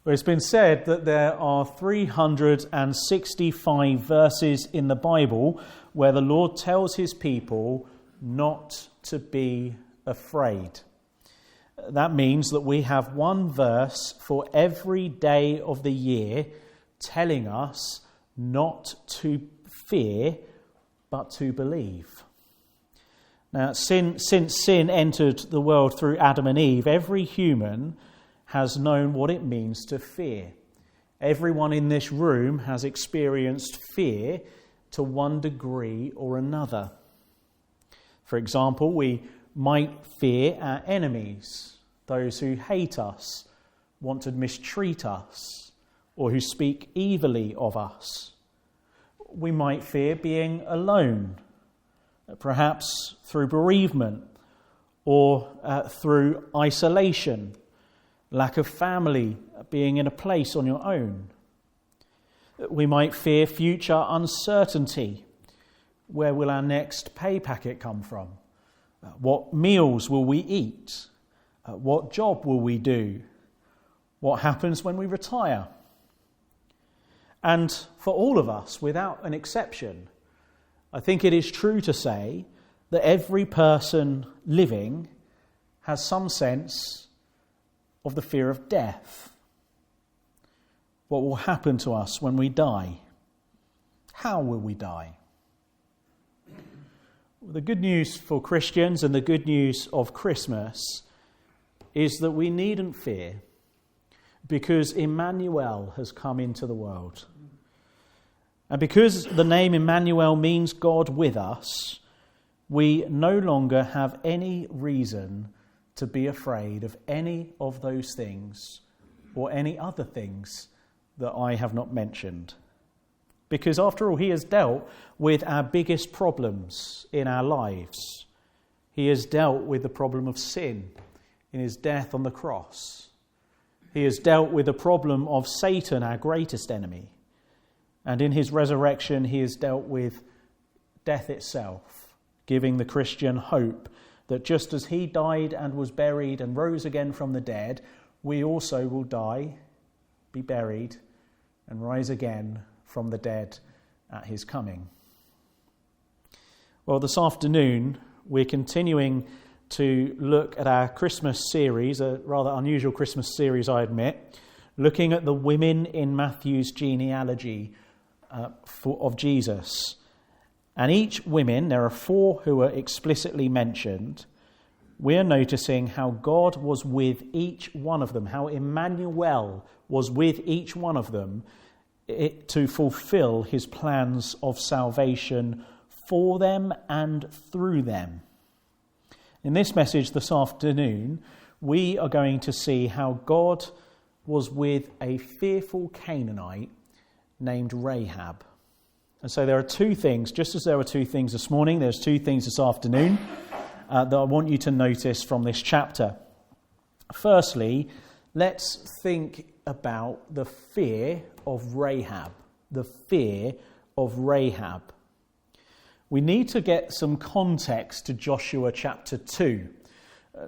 Well, it's been said that there are 365 verses in the Bible where the Lord tells his people not to be afraid. That means that we have one verse for every day of the year telling us not to fear, but to believe. Now, since sin entered the world through Adam and Eve, every human has known what it means to fear. Everyone in this room has experienced fear to one degree or another. For example, we might fear our enemies, those who hate us, want to mistreat us, or who speak evilly of us. We might fear being alone, perhaps through bereavement or through isolation, lack of family, being in a place on your own. We might fear future uncertainty. Where will our next pay packet come from? What meals will we eat? What job will we do? What happens when we retire? And for all of us, without an exception, I think it is true to say that every person living has some sense of the fear of death. What will happen to us when we die? How will we die? The good news for Christians and the good news of Christmas is that we needn't fear because Emmanuel has come into the world. And because the name Emmanuel means God with us, we no longer have any reason to be afraid of any of those things or any other things that I have not mentioned. Because after all, he has dealt with our biggest problems in our lives. He has dealt with the problem of sin in his death on the cross. He has dealt with the problem of Satan, our greatest enemy. And in his resurrection, he has dealt with death itself, giving the Christian hope that just as he died and was buried and rose again from the dead, we also will die, be buried, and rise again from the dead at his coming. Well, this afternoon, we're continuing to look at our Christmas series, a rather unusual Christmas series, I admit, looking at the women in Matthew's genealogy of Jesus. And each women, there are 4 who are explicitly mentioned, we're noticing how God was with each one of them, how Emmanuel was with each one of them to fulfill his plans of salvation for them and through them. In this message this afternoon, we are going to see how God was with a fearful Canaanite named Rahab. And so there are 2 things, just as there were 2 things this morning, there's 2 things this afternoon that I want you to notice from this chapter. Firstly, let's think about the fear of Rahab. The fear of Rahab. We need to get some context to Joshua chapter 2.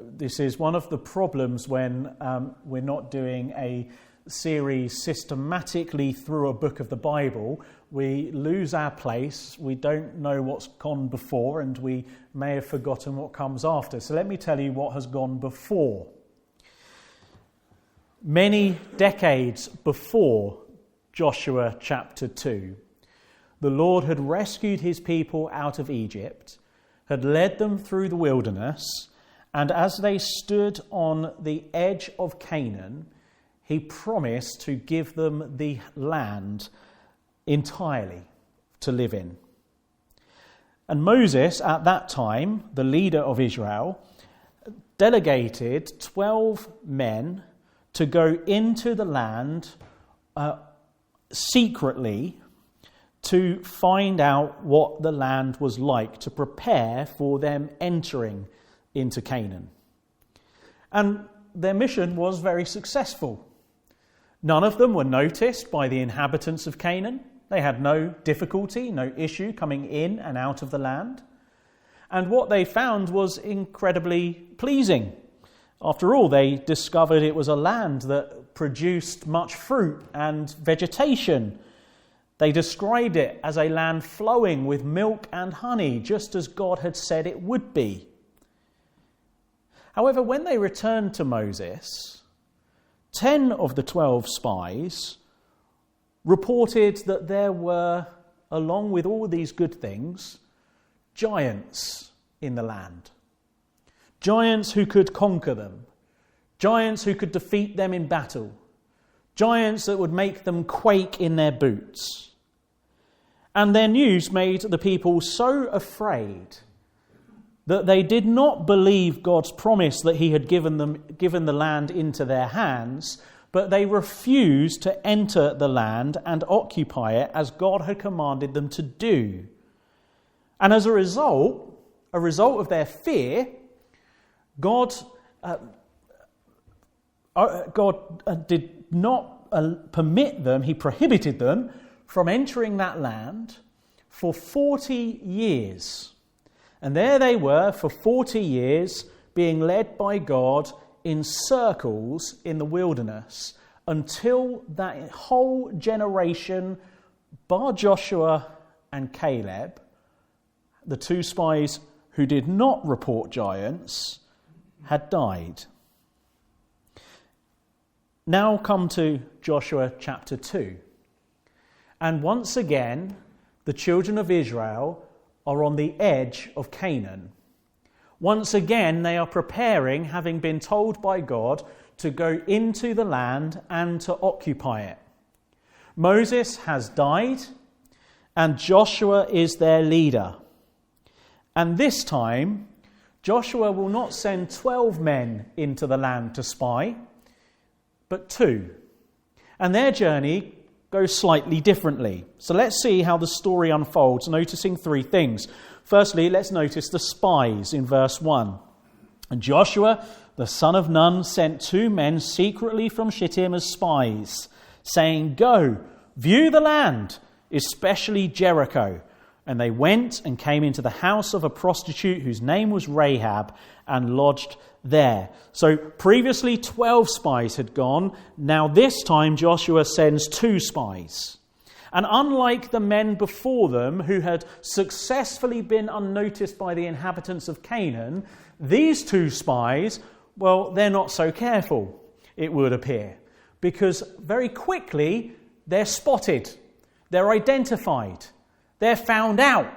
This is one of the problems when we're not doing a series systematically through a book of the Bible. We lose our place, we don't know what's gone before, and we may have forgotten what comes after. So let me tell you what has gone before. Many decades before Joshua chapter 2, the Lord had rescued his people out of Egypt, had led them through the wilderness, and as they stood on the edge of Canaan, he promised to give them the land entirely to live in. And Moses, at that time, the leader of Israel, delegated 12 men to go into the land secretly to find out what the land was like, to prepare for them entering into Canaan. And their mission was very successful. None of them were noticed by the inhabitants of Canaan. They had no difficulty, no issue coming in and out of the land. And what they found was incredibly pleasing. After all, they discovered it was a land that produced much fruit and vegetation. They described it as a land flowing with milk and honey, just as God had said it would be. However, when they returned to Moses, 10 of the 12 spies reported that there were, along with all these good things, giants in the land. Giants who could conquer them. Giants who could defeat them in battle. Giants that would make them quake in their boots. And their news made the people so afraid that they did not believe God's promise that he had given the land into their hands, but they refused to enter the land and occupy it as God had commanded them to do. And as a result of their fear, God did not permit them, he prohibited them from entering that land for 40 years. And there they were for 40 years being led by God in circles in the wilderness until that whole generation, bar Joshua and Caleb, the two spies who did not report giants, had died. Now come to Joshua chapter 2. And once again, the children of Israel are on the edge of Canaan. Once again, they are preparing, having been told by God, to go into the land and to occupy it. Moses has died, and Joshua is their leader. And this time, Joshua will not send 12 men into the land to spy, but 2. And their journey goes slightly differently. So let's see how the story unfolds, noticing 3 things. Firstly, let's notice the spies in verse 1. And Joshua, the son of Nun, sent 2 men secretly from Shittim as spies, saying, "Go, view the land, especially Jericho." And they went and came into the house of a prostitute whose name was Rahab and lodged there. So previously 12 spies had gone. Now this time Joshua sends 2 spies. And unlike the men before them who had successfully been unnoticed by the inhabitants of Canaan, these 2 spies, well, they're not so careful, it would appear. Because very quickly they're spotted, they're identified. They're found out.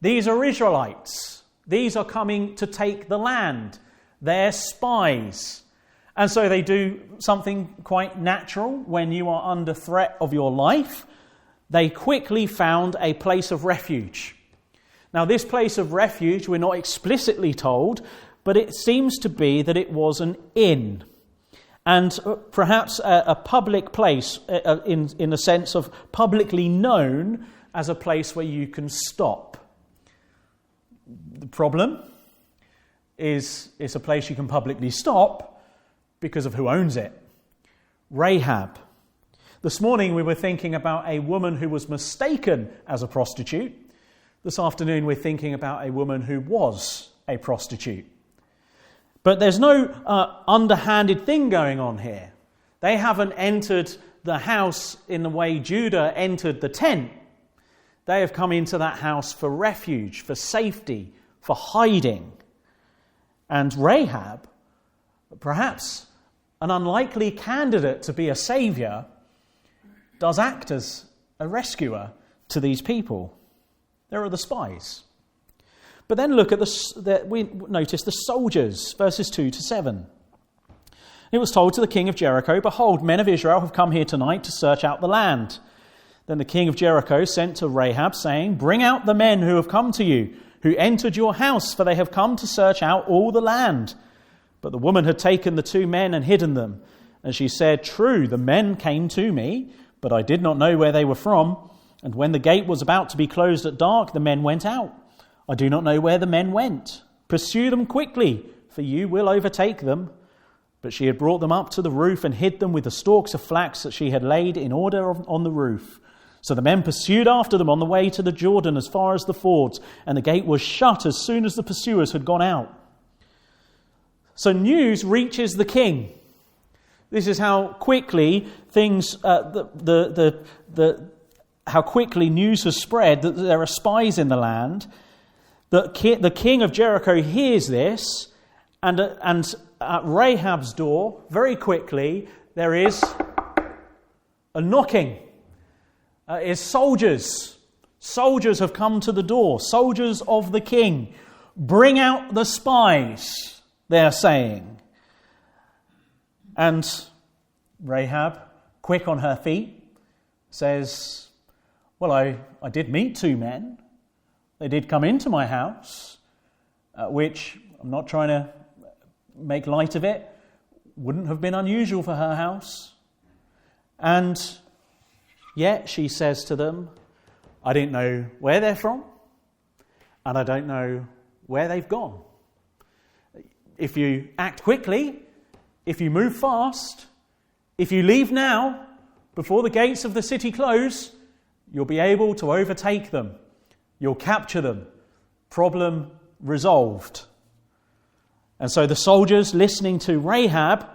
These are Israelites. These are coming to take the land. They're spies. And so they do something quite natural when you are under threat of your life. They quickly found a place of refuge. Now, this place of refuge, we're not explicitly told, but it seems to be that it was an inn. And perhaps a public place in the sense of publicly known as a place where you can stop. The problem is it's a place you can publicly stop because of who owns it. Rahab. This morning we were thinking about a woman who was mistaken as a prostitute. This afternoon we're thinking about a woman who was a prostitute. But there's no underhanded thing going on here. They haven't entered the house in the way Judah entered the tent. They have come into that house for refuge, for safety, for hiding. And Rahab, perhaps an unlikely candidate to be a saviour, does act as a rescuer to these people. There are the spies. But then look at we notice the soldiers, verses 2 to 7. It was told to the king of Jericho, "Behold, men of Israel have come here tonight to search out the land." Then the king of Jericho sent to Rahab, saying, "Bring out the men who have come to you, who entered your house, for they have come to search out all the land." But the woman had taken the 2 men and hidden them. And she said, "True, the men came to me, but I did not know where they were from. And when the gate was about to be closed at dark, the men went out. I do not know where the men went. Pursue them quickly, for you will overtake them." But she had brought them up to the roof and hid them with the stalks of flax that she had laid in order on the roof. So the men pursued after them on the way to the Jordan as far as the fords, and the gate was shut as soon as the pursuers had gone out. So news reaches the king. This is how quickly things, how quickly news has spread that there are spies in the land. The king of Jericho hears this, and at Rahab's door, very quickly, there is a knocking. Is soldiers. Soldiers have come to the door. Soldiers of the king. Bring out the spies, they're saying. And Rahab, quick on her feet, says, well, I did meet two men. They did come into my house, which I'm not trying to make light of it, wouldn't have been unusual for her house. And yet she says to them, I didn't know where they're from, and I don't know where they've gone. If you act quickly, if you move fast, if you leave now, before the gates of the city close, you'll be able to overtake them. You'll capture them. Problem resolved. And so the soldiers, listening to Rahab,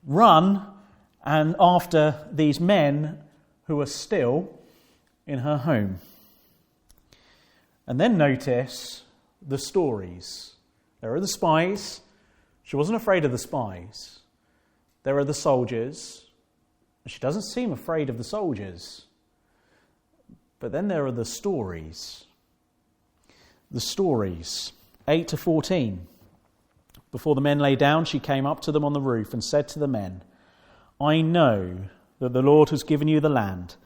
run and after these men who are still in her home. And then notice the stories. There are the spies. She wasn't afraid of the spies. There are the soldiers. She doesn't seem afraid of the soldiers. But then there are the stories. The stories. 8 to 14. Before the men lay down, she came up to them on the roof and said to the men, I know that the Lord has given you the land,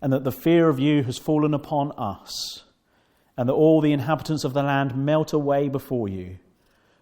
and that the fear of you has fallen upon us, and that all the inhabitants of the land melt away before you.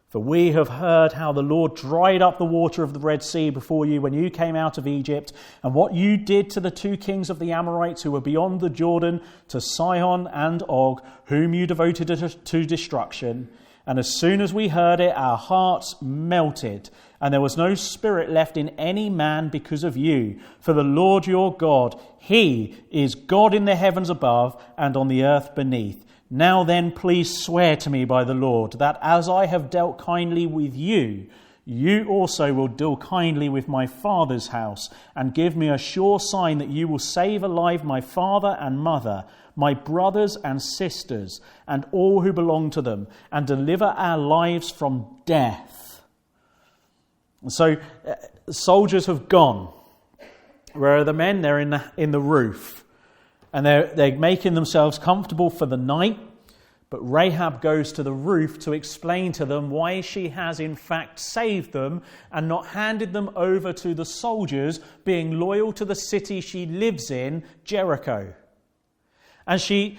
For we have heard how the Lord dried up the water of the Red Sea before you when you came out of Egypt, and what you did to the two kings of the Amorites who were beyond the Jordan, to Sihon and Og, whom you devoted to destruction. And as soon as we heard it, our hearts melted, and there was no spirit left in any man because of you. For the Lord your God, He is God in the heavens above and on the earth beneath. Now then, please swear to me by the Lord that as I have dealt kindly with you, you also will deal kindly with my father's house, and give me a sure sign that you will save alive my father and mother, my brothers and sisters, and all who belong to them, and deliver our lives from death. And so soldiers have gone. Where are the men? They're in the roof. And they're making themselves comfortable for the night. But Rahab goes to the roof to explain to them why she has in fact saved them and not handed them over to the soldiers, being loyal to the city she lives in, Jericho. And she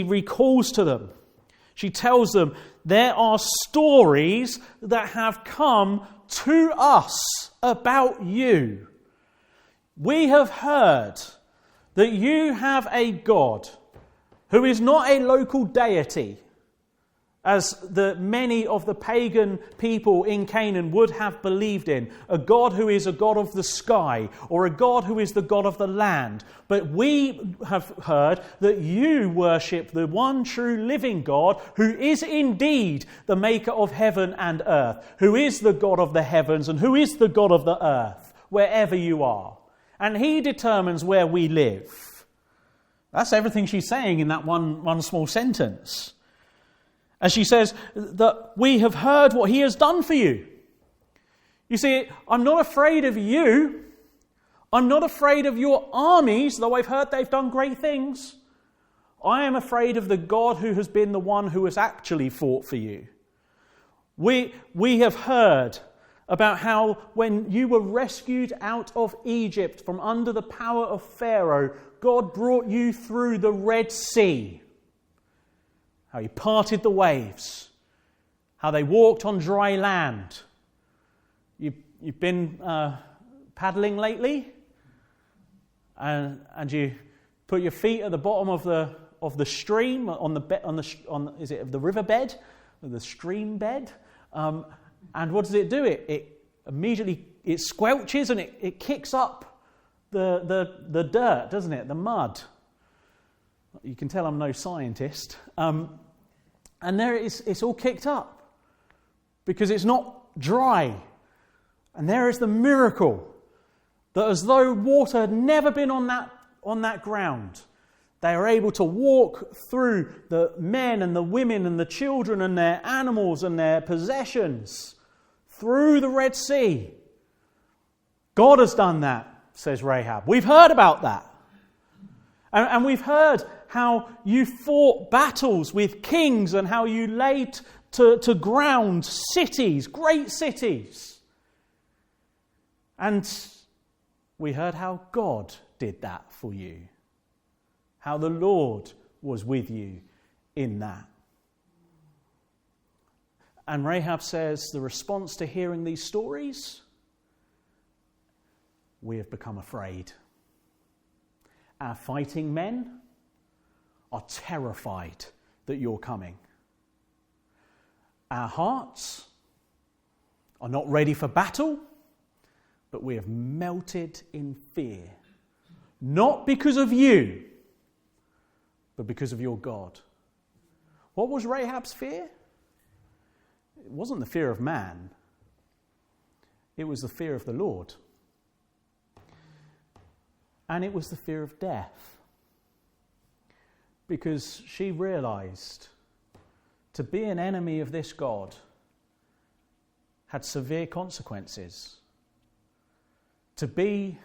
recalls to them, she tells them, there are stories that have come to us about you. We have heard that you have a God who is not a local deity, as many of the pagan people in Canaan would have believed in, a God who is a God of the sky, or a God who is the God of the land. But we have heard that you worship the one true living God, who is indeed the maker of heaven and earth, who is the God of the heavens and who is the God of the earth, wherever you are. And He determines where we live. That's everything she's saying in that one small sentence. And she says that we have heard what He has done for you. You see, I'm not afraid of you. I'm not afraid of your armies, though I've heard they've done great things. I am afraid of the God who has been the one who has actually fought for you. We have heard about how when you were rescued out of Egypt from under the power of Pharaoh, God brought you through the Red Sea. How He parted the waves. How they walked on dry land. You've been paddling lately? And you put your feet at the bottom of the stream, on the riverbed? Or the stream bed? And what does it do? It immediately squelches and it kicks up the dirt, doesn't it? The mud. You can tell I'm no scientist. And there it's all kicked up because it's not dry. And there is the miracle that as though water had never been on that ground, they are able to walk through, the men and the women and the children and their animals and their possessions through the Red Sea. God has done that, says Rahab. We've heard about that. And we've heard how you fought battles with kings and how you laid to ground cities, great cities. And we heard how God did that for you. How the Lord was with you in that. And Rahab says the response to hearing these stories, we have become afraid. Our fighting men are terrified that you're coming. Our hearts are not ready for battle, but we have melted in fear. Not because of you, but because of your God. What was Rahab's fear? It wasn't the fear of man. It was the fear of the Lord. And it was the fear of death. Because she realized to be an enemy of this God had severe consequences. To be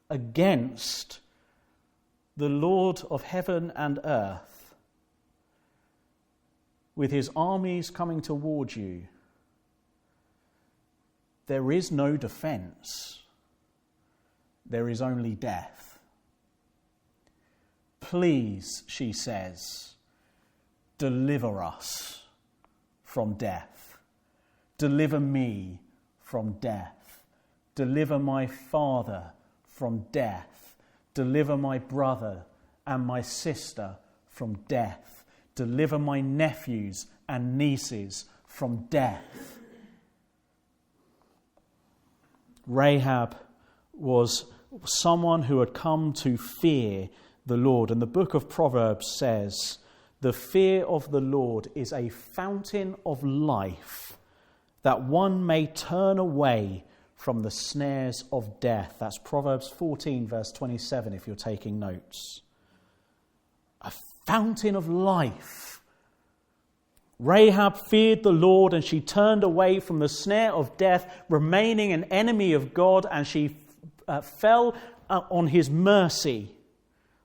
against the Lord of heaven and earth, with his armies coming towards you, there is no defense. There is only death. Please, she says, deliver us from death. Deliver me from death. Deliver my father from death. Deliver my brother and my sister from death. Deliver my nephews and nieces from death. Rahab was someone who had come to fear the Lord. And the book of Proverbs says, the fear of the Lord is a fountain of life, that one may turn away from the snares of death. That's Proverbs 14, verse 27, if you're taking notes. A fountain of life. Rahab feared the Lord, and she turned away from the snare of death, remaining an enemy of God, and she fell on his mercy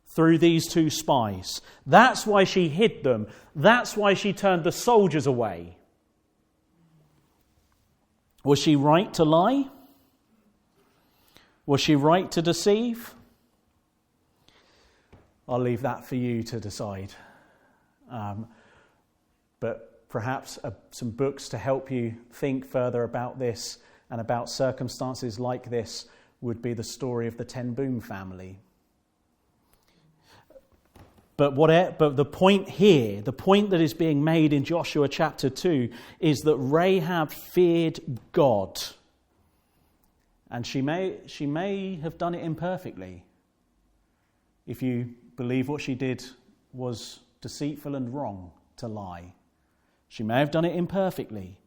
through these two spies. That's why she hid them. That's why she turned the soldiers away. Was she right to lie? Was she right to deceive? I'll leave that for you to decide. But perhaps some books to help you think further about this and about circumstances like this would be the story of the Ten Boom family. But the point here, the point that is being made in Joshua chapter 2, is that Rahab feared God. And she may have done it imperfectly. If you believe what she did was deceitful and wrong to lie. She may have done it imperfectly.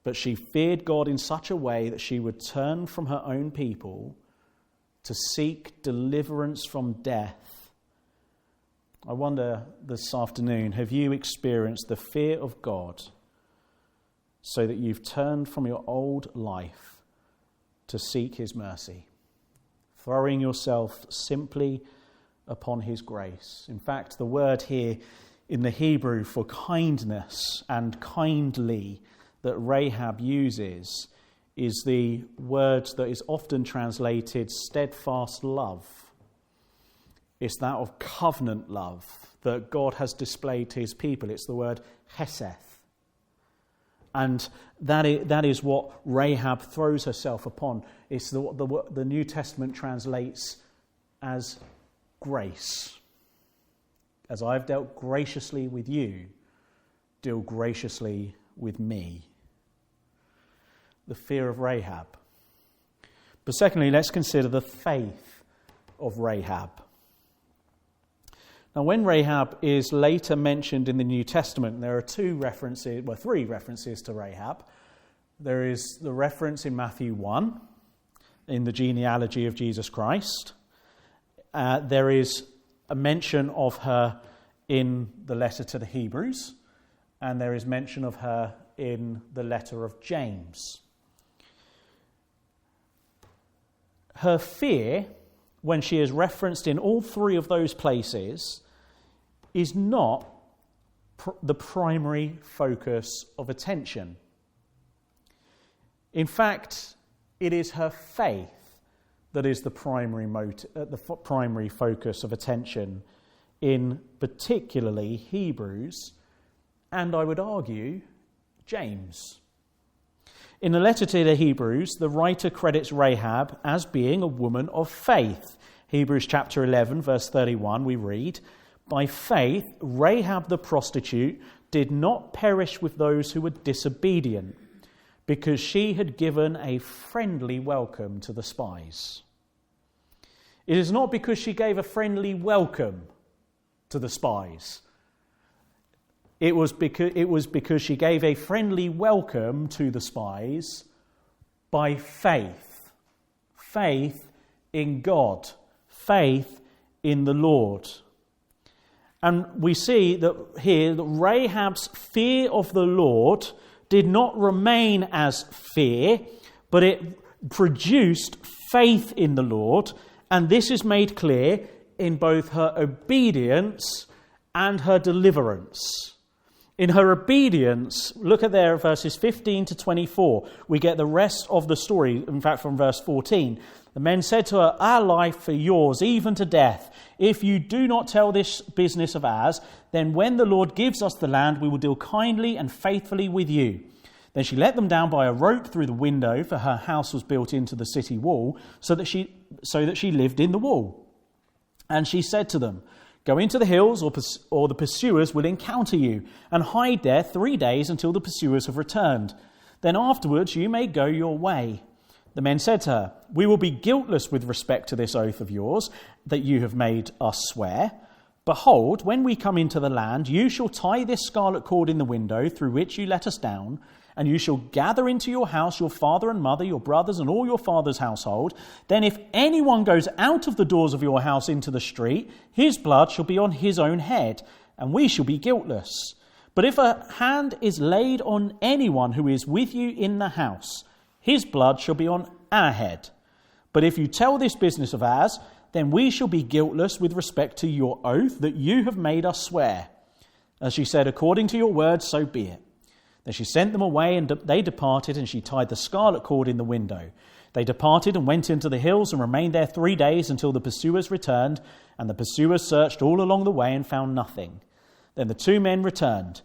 But she feared God in such a way that she would turn from her own people to seek deliverance from death. I wonder this afternoon, have you experienced the fear of God so that you've turned from your old life to seek his mercy, throwing yourself simply upon his grace? In fact, the word here in the Hebrew for kindness and kindly that Rahab uses is the word that is often translated steadfast love. It's that of covenant love that God has displayed to his people. It's the word hesed. And that is what Rahab throws herself upon. It's what the New Testament translates as grace. As I've dealt graciously with you, deal graciously with me. The fear of Rahab. But secondly, let's consider the faith of Rahab. Now, when Rahab is later mentioned in the New Testament, there are three references to Rahab. There is the reference in Matthew 1 in the genealogy of Jesus Christ. There is a mention of her in the letter to the Hebrews, and there is mention of her in the letter of James. Her fear, when she is referenced in all three of those places, is not the primary focus of attention. In fact, it is her faith that is the primary focus of attention in particularly Hebrews, and I would argue James. In the letter to the Hebrews, the writer credits Rahab as being a woman of faith. Hebrews chapter 11, verse 31, we read, "By faith, Rahab the prostitute did not perish with those who were disobedient, because she had given a friendly welcome to the spies." It is not because she gave a friendly welcome to the spies. It was because she gave a friendly welcome to the spies by faith. Faith in God. Faith in the Lord. And we see that here that Rahab's fear of the Lord did not remain as fear, but it produced faith in the Lord, and this is made clear in both her obedience and her deliverance. In her obedience, look at there verses 15 to 24. We get the rest of the story, in fact from verse 14. The men said to her, "Our life for yours, even to death. If you do not tell this business of ours, then when the Lord gives us the land, we will deal kindly and faithfully with you." Then she let them down by a rope through the window, for her house was built into the city wall, so that she lived in the wall. And she said to them, "Go into the hills, or the pursuers will encounter you, and hide there 3 days until the pursuers have returned. Then afterwards you may go your way." The men said to her, "We will be guiltless with respect to this oath of yours that you have made us swear. Behold, when we come into the land, you shall tie this scarlet cord in the window through which you let us down, and you shall gather into your house your father and mother, your brothers, and all your father's household. Then if anyone goes out of the doors of your house into the street, his blood shall be on his own head, and we shall be guiltless. But if a hand is laid on anyone who is with you in the house, his blood shall be on our head. But if you tell this business of ours, then we shall be guiltless with respect to your oath that you have made us swear." As she said, "According to your word, so be it." Then she sent them away, and they departed, and she tied the scarlet cord in the window. They departed and went into the hills and remained there 3 days until the pursuers returned, and the pursuers searched all along the way and found nothing. Then the 2 men returned.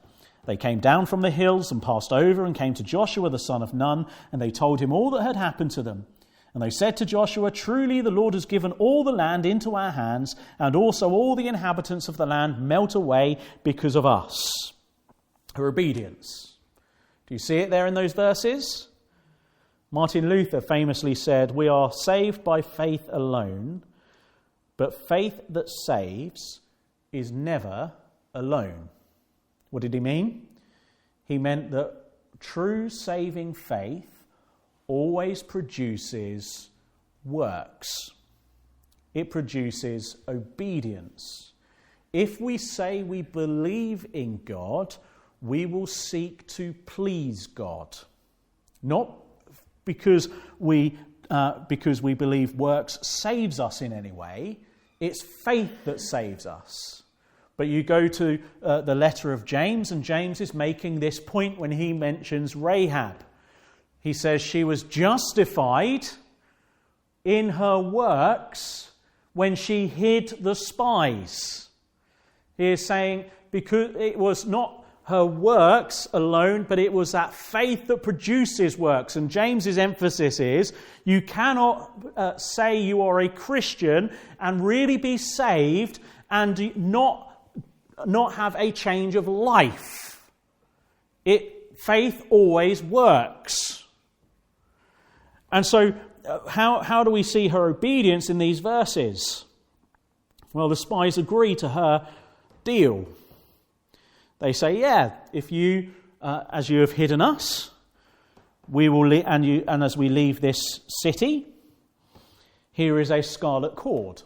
They came down from the hills and passed over and came to Joshua the son of Nun, and they told him all that had happened to them. And they said to Joshua, "Truly the Lord has given all the land into our hands, and also all the inhabitants of the land melt away because of us." Her obedience. Do you see it there in those verses? Martin Luther famously said, "We are saved by faith alone, but faith that saves is never alone." What did he mean? He meant that true saving faith always produces works. It produces obedience. If we say we believe in God, we will seek to please God. Not because we believe works saves us in any way. It's faith that saves us. But you go to the letter of James, and James is making this point when he mentions Rahab. He says she was justified in her works when she hid the spies. He is saying because it was not her works alone, but it was that faith that produces works. And James's emphasis is you cannot say you are a Christian and really be saved and not have a change of life. Faith always works. And so how do we see her obedience in these verses? Well, the spies agree to her deal. They say, "Yeah, if you, as you have hidden us, and as we leave this city, here is a scarlet cord.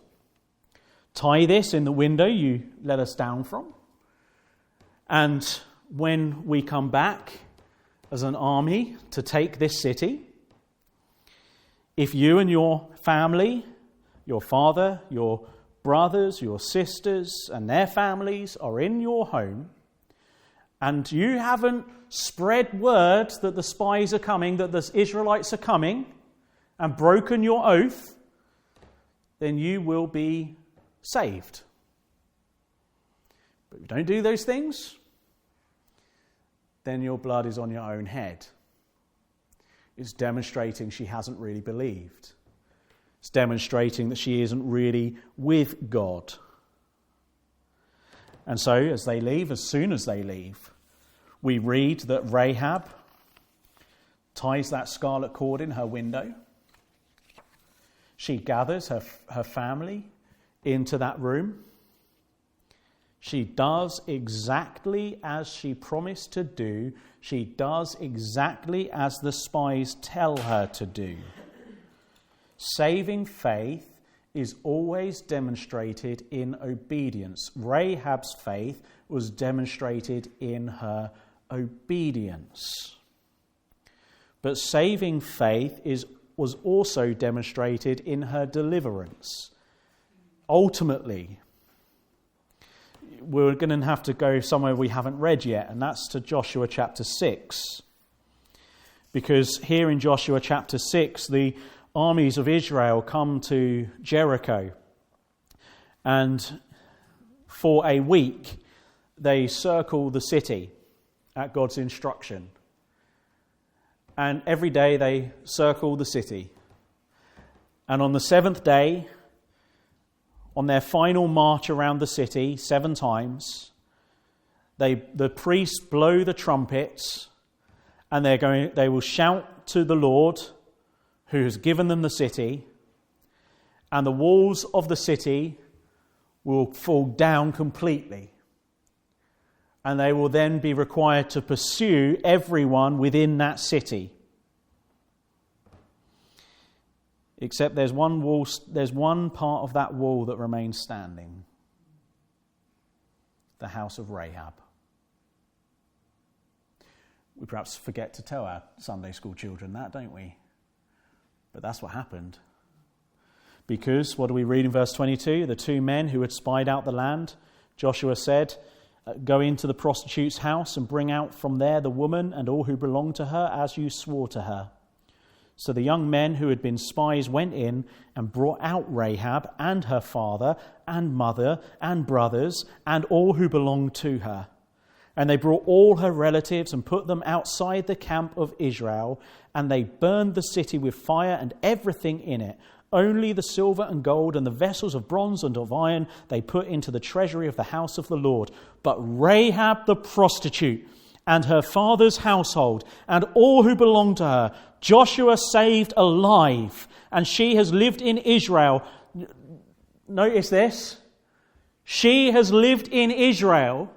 Tie this in the window you let us down from. And when we come back as an army to take this city, if you and your family, your father, your brothers, your sisters, and their families are in your home, and you haven't spread word that the spies are coming, that the Israelites are coming, and broken your oath, then you will be saved. But if you don't do those things, then your blood is on your own head. It's demonstrating she hasn't really believed. It's demonstrating that she isn't really with God. And so as soon as they leave, we read that Rahab ties that scarlet cord in her window. She gathers her family into that room. She does exactly as she promised to do. She does exactly as the spies tell her to do. Saving faith is always demonstrated in obedience. Rahab's faith was demonstrated in her obedience. But saving faith was also demonstrated in her deliverance. Ultimately, we're going to have to go somewhere we haven't read yet, and that's to Joshua chapter 6. Because here in Joshua chapter 6, the armies of Israel come to Jericho, and for a week they circle the city at God's instruction. And every day they circle the city. And on the seventh day, on their final march around the city 7 times, the priests blow the trumpets, and they will shout to the Lord who has given them the city, and the walls of the city will fall down completely. And they will then be required to pursue everyone within that city. Except there's one part of that wall that remains standing. The house of Rahab. We perhaps forget to tell our Sunday school children that, don't we? But that's what happened. Because, what do we read in verse 22? The 2 men who had spied out the land, Joshua said, "Go into the prostitute's house and bring out from there the woman and all who belong to her, as you swore to her." So the young men who had been spies went in and brought out Rahab and her father and mother and brothers and all who belonged to her. And they brought all her relatives and put them outside the camp of Israel, and they burned the city with fire and everything in it. Only the silver and gold and the vessels of bronze and of iron they put into the treasury of the house of the Lord. But Rahab the prostitute and her father's household and all who belonged to her, Joshua saved alive, and she has lived in Israel. Notice this. She has lived in Israel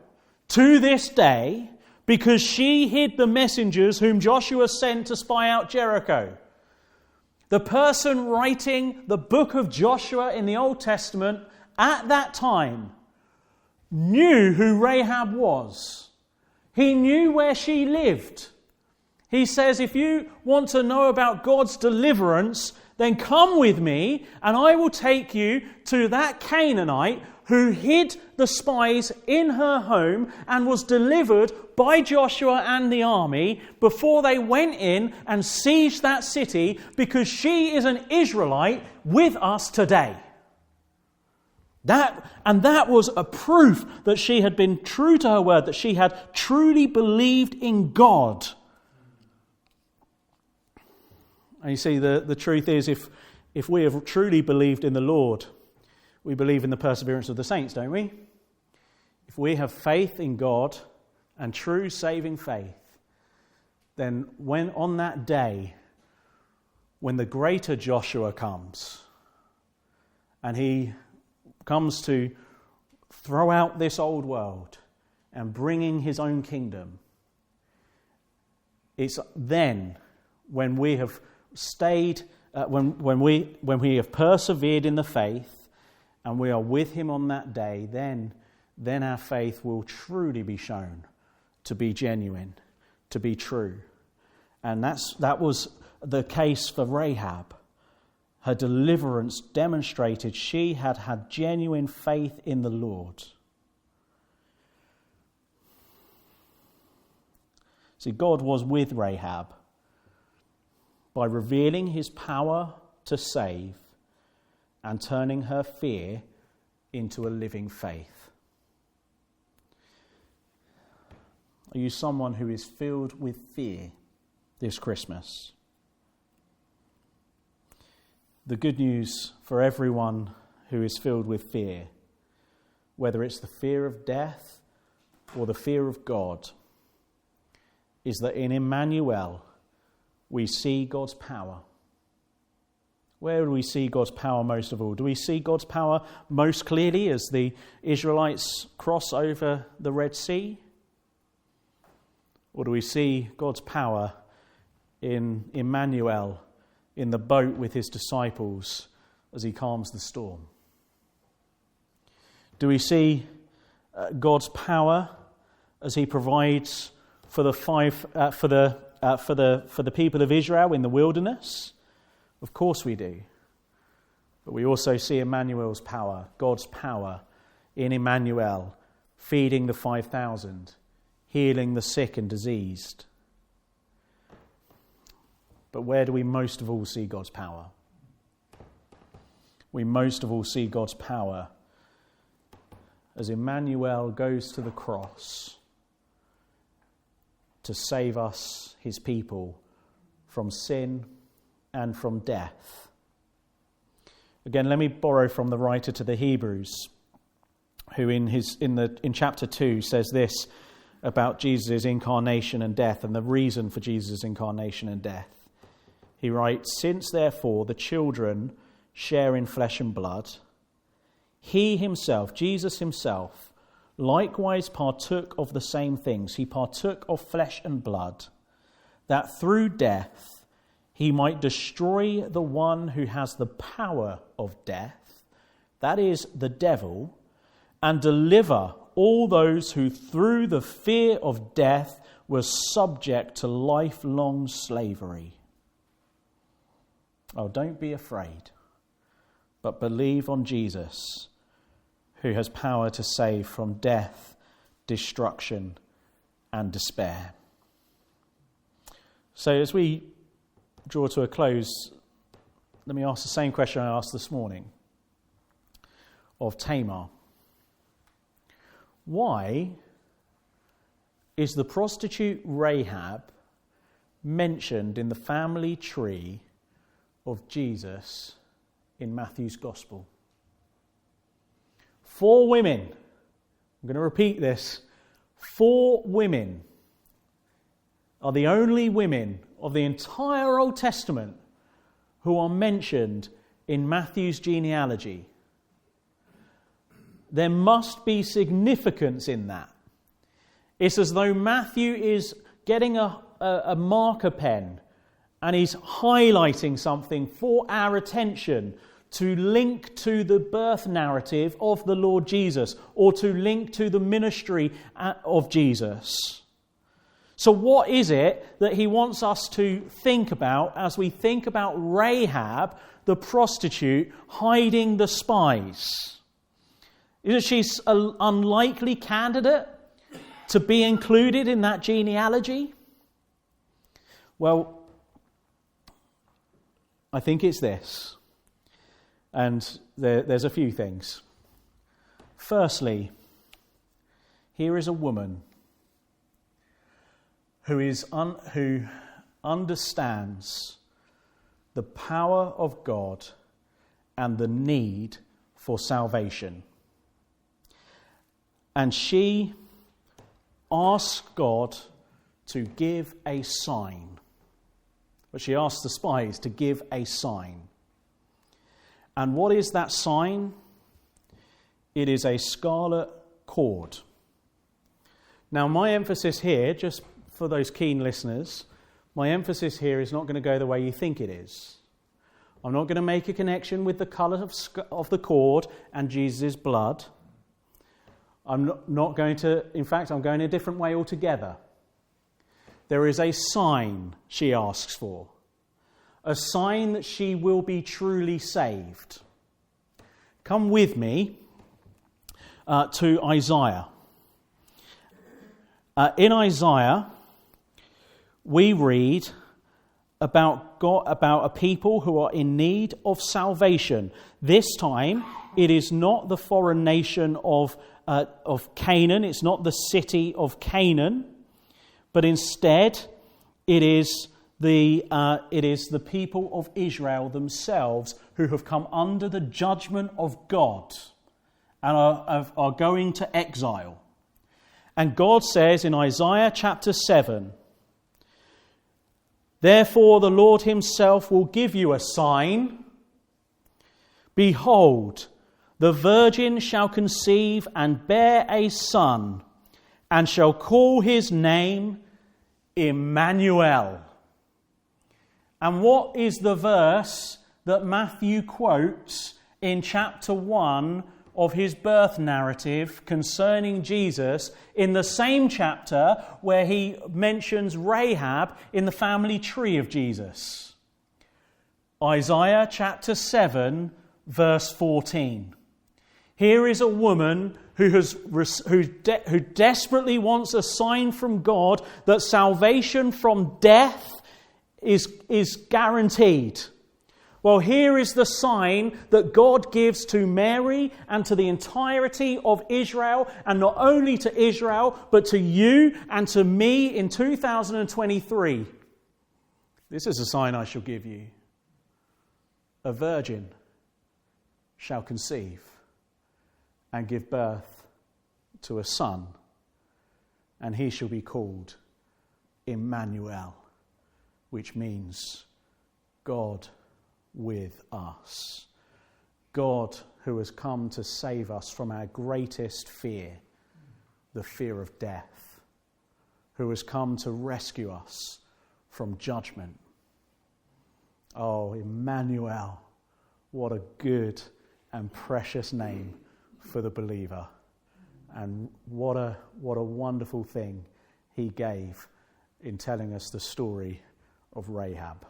to this day because she hid the messengers whom Joshua sent to spy out Jericho. The person writing the book of Joshua in the Old Testament at that time knew who Rahab was. He knew where she lived. He says, if you want to know about God's deliverance, then come with me and I will take you to that Canaanite who hid the spies in her home and was delivered by Joshua and the army before they went in and sieged that city, because she is an Israelite with us today. That was a proof that she had been true to her word, that she had truly believed in God. And you see, the truth is, if we have truly believed in the Lord, we believe in the perseverance of the saints, don't we? If we have faith in God and true saving faith, then when on that day, when the greater Joshua comes, and he comes to throw out this old world and bring in his own kingdom, it's then when we have stayed, when we have persevered in the faith, and we are with him on that day, then our faith will truly be shown to be genuine, to be true. And that was the case for Rahab. Her deliverance demonstrated she had had genuine faith in the Lord. See, God was with Rahab by revealing his power to save and turning her fear into a living faith. Are you someone who is filled with fear this Christmas? The good news for everyone who is filled with fear, whether it's the fear of death or the fear of God, is that in Emmanuel we see God's power. Where do we see God's power most of all? Do we see God's power most clearly as the Israelites cross over the Red Sea? Or do we see God's power in Emmanuel, in the boat with his disciples as he calms the storm? Do we see God's power as he provides for the people of Israel in the wilderness? Of course we do. But we also see Emmanuel's power, God's power in Emmanuel, feeding the 5,000, healing the sick and diseased. But where do we most of all see God's power? We most of all see God's power as Emmanuel goes to the cross to save us, his people, from sin and from death. Again, let me borrow from the writer to the Hebrews, who in chapter 2 says this about Jesus' incarnation and death and the reason for Jesus' incarnation and death. He writes, "Since therefore the children share in flesh and blood, he himself, Jesus himself, likewise partook of the same things. He partook of flesh and blood, that through death he might destroy the one who has the power of death, that is, the devil, and deliver all those who through the fear of death were subject to lifelong slavery." Oh, don't be afraid, but believe on Jesus, who has power to save from death, destruction, and despair. So as we draw to a close, let me ask the same question I asked this morning of Tamar. Why is the prostitute Rahab mentioned in the family tree of Jesus in Matthew's Gospel? 4 women, I'm going to repeat this, 4 women are the only women of the entire Old Testament who are mentioned in Matthew's genealogy. There must be significance in that. It's as though Matthew is getting a marker pen and he's highlighting something for our attention to link to the birth narrative of the Lord Jesus or to link to the ministry of Jesus. So what is it that he wants us to think about as we think about Rahab, the prostitute, hiding the spies? Is she's an unlikely candidate to be included in that genealogy? Well, I think it's this. And there's a few things. Firstly, here is a woman who understands the power of God and the need for salvation. And she asks God to give a sign. But she asks the spies to give a sign. And what is that sign? It is a scarlet cord. Now, my emphasis here, just for those keen listeners, my emphasis here is not going to go the way you think it is. I'm not going to make a connection with the colour of the cord and Jesus' blood. I'm not going to, in fact, I'm going a different way altogether. There is a sign she asks for. A sign that she will be truly saved. Come with me to Isaiah. In Isaiah, we read about a people who are in need of salvation. This time, it is not the foreign nation of Canaan. It's not the city of Canaan, but instead, it is the people of Israel themselves who have come under the judgment of God and are going to exile. And God says in Isaiah chapter 7, "Therefore the Lord himself will give you a sign. Behold, the virgin shall conceive and bear a son, and shall call his name Emmanuel." And what is the verse that Matthew quotes in chapter 1 of his birth narrative concerning Jesus in the same chapter where he mentions Rahab in the family tree of Jesus? Isaiah chapter 7, verse 14. Here is a woman who desperately wants a sign from God that salvation from death is guaranteed. Well, here is the sign that God gives to Mary and to the entirety of Israel, and not only to Israel, but to you and to me in 2023. This is a sign I shall give you. A virgin shall conceive and give birth to a son, and he shall be called Emmanuel, which means God with us. God who has come to save us from our greatest fear, the fear of death, who has come to rescue us from judgment. Oh, Emmanuel, what a good and precious name for the believer. And what a wonderful thing he gave in telling us the story of Rahab.